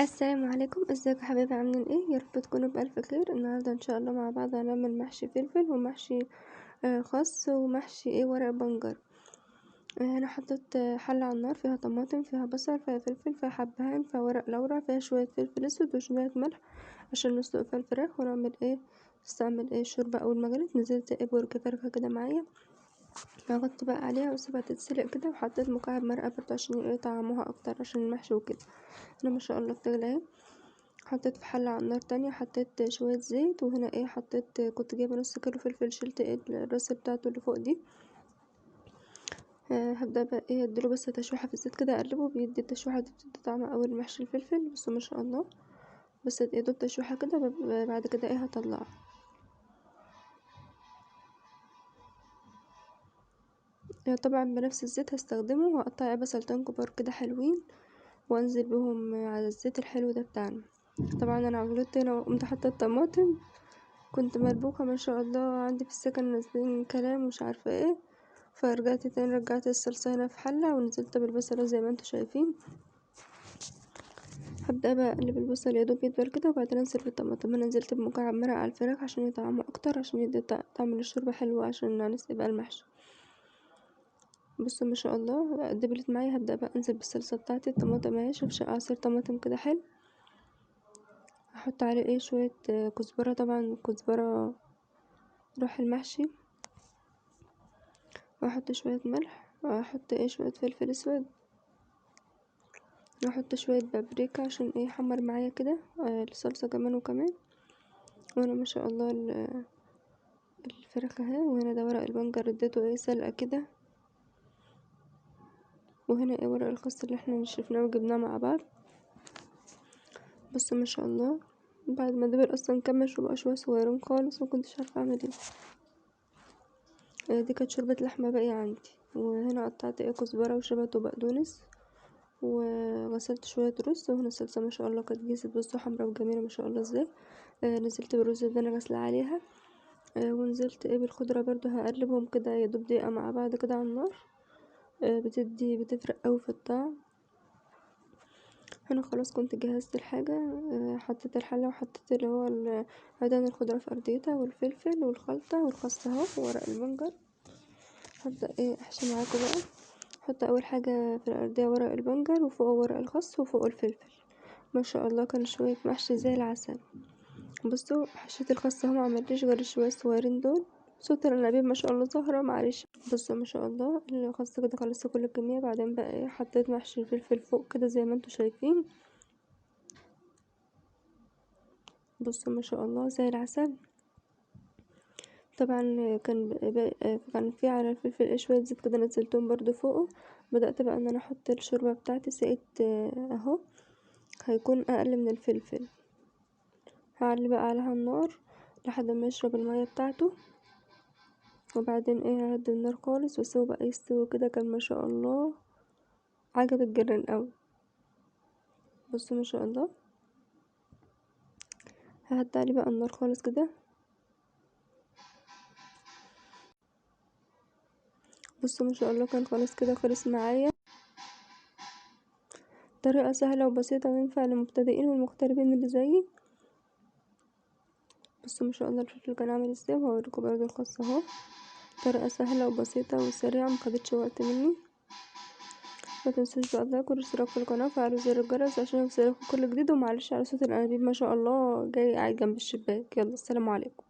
السلام عليكم، ازيكم يا حبايبي؟ عاملين ايه؟ يا رب تكونوا بألف خير. النهارده ان شاء الله مع بعض هنعمل محشي فلفل ومحشي خس ومحشي ورق بنجر. انا حطيت حله على النار فيها طماطم، فيها بصل، فيها فلفل، فيها حبهان، فيها ورق لورا، فيها شويه فلفل اسود وشويه ملح عشان نسلق فيها الفراخ ونعمل نستعمل الشوربه. اول ما غليت نزلت برك فرخه كده معايا، ضغطت بقى عليها وسيبها تتسلق كده، وحطيت مكعب مرقه برضه عشان طعمها اكتر عشان المحشي وكده. انا ما شاء الله بتغلي اهي. حطيت في حله على النار تانية، حطيت شويه زيت، وهنا حطيت كنت جايبه نص كيلو فلفل، شلت الراس بتاعته اللي فوق دي. هبدا بقى اديله بس تشويحه في الزيت كده، اقلبه بيدي التشويحه دي بتدي طعم قوي المحشي الفلفل. بصوا ما شاء الله، بس دوب تشويحه كده. بعد كده هطلعه. طبعا بنفس الزيت هستخدمه، وهقطع بصلتين كبار كده حلوين وانزل بهم على الزيت الحلو ده بتاعنا. طبعا انا غلطت هنا وقمت حاطه الطماطم، كنت مربوكه ما شاء الله عندي في السكن نازلين كلام مش عارفه ايه، فرجعت تاني رجعت الصلصه هنا في حله ونزلت بالبصله زي ما انتوا شايفين. هبدا بقى اقلب البصل يا دوب يدبل كده، وبعدين انزل بالطماطم. انا نزلت بمكعب مرق على الفراخ عشان يطعمه اكتر، عشان يدي طعم الشوربه حلوه عشان نسقي المحشي. بصوا ما شاء الله دبلت معايا. هبدا بقى انزل بالصلصه بتاعتي. الطماطم اهي، شوف عصير طماطم كده حلو. هحط عليه شويه كزبره، طبعا كزبره روح المحشي، واحط شويه ملح، واحط شويه فلفل اسود، واحط شويه بابريكا عشان يحمر معايا كده الصلصه كمان وكمان. وانا ما شاء الله الفراخ اهي. وهنا ده ورق البنجر اديته سلقه كده. وهنا ورق الخس اللي احنا شفناه وجبناه مع بعض. بصوا ما شاء الله، بعد ما دبل اصلا كمش وبقى شويه صغيرين خالص، مكنتش عارفه اعمل ايه. دي كانت شوربه لحمه باقيه عندي. وهنا قطعت كزبره وشبت وبقدونس، وغسلت شويه رز. وهنا الصلصه ما شاء الله كانت جيست، بصوا حمرا وجميله ما شاء الله ازاي. نزلت بالرز اللي انا غسله عليها. ونزلت بالخضره برضو، هقلبهم كده يا دوب دقيقه مع بعض كده على النار. بتفرق قوي في الطعم. انا خلاص كنت جهزت الحاجه. حطيت الحله وحطيت اللي هو عيدان الخضره في ارضيتها، والفلفل والخلطه والخس اهو وورق البنجر. هبدا احشي معاكم بقى. احط اول حاجه في الارضيه ورق البنجر، وفوقه ورق الخس، وفوقه الفلفل. ما شاء الله كان شويه محشي زي العسل. بصوا حشيت الخس اهو، ما عملتش غير شويه صغيرين دول. صوت الانابيب ما شاء الله ظاهره، معلش. بصوا ما شاء الله الخس كده خلصت كل الكميه. بعدين بقى حطيت محشي الفلفل فوق كده زي ما انتوا شايفين. بصوا ما شاء الله زي العسل. طبعا كان في على الفلفل شويه زيت كده، نزلتهم برضو فوقه. بدأت بقى ان انا احط الشوربه بتاعتي. سقيت اهو، هيكون اقل من الفلفل. هعلي بقى عليها النار لحد ما يشرب الميه بتاعته، وبعدين ههدي النار خالص واسيبه بقى يستوي كده. كان ما شاء الله عجب الجيران قوي. بصوا ما شاء الله، ههدي عليه بقى النار خالص كده. بصوا ما شاء الله كان خلاص كده خلص معايا. طريقة سهلة وبسيطة وينفع للمبتدئين والمغتربين اللي زيي. بصوا ما شاء الله الفلفل كان عامل ازاي، وهوريكم برضو الخس اهو. طريقة سهلة وبسيطة وسريعة، مخدتش وقت مني. ما تنسوش بقى اللايك والاشتراك في القناة وفعلوا زر الجرس عشان يوصلكوا كل جديد. ومعلش على صوت الانابيب ما شاء الله جاي قاعد جنب الشباك. يلا السلام عليكم.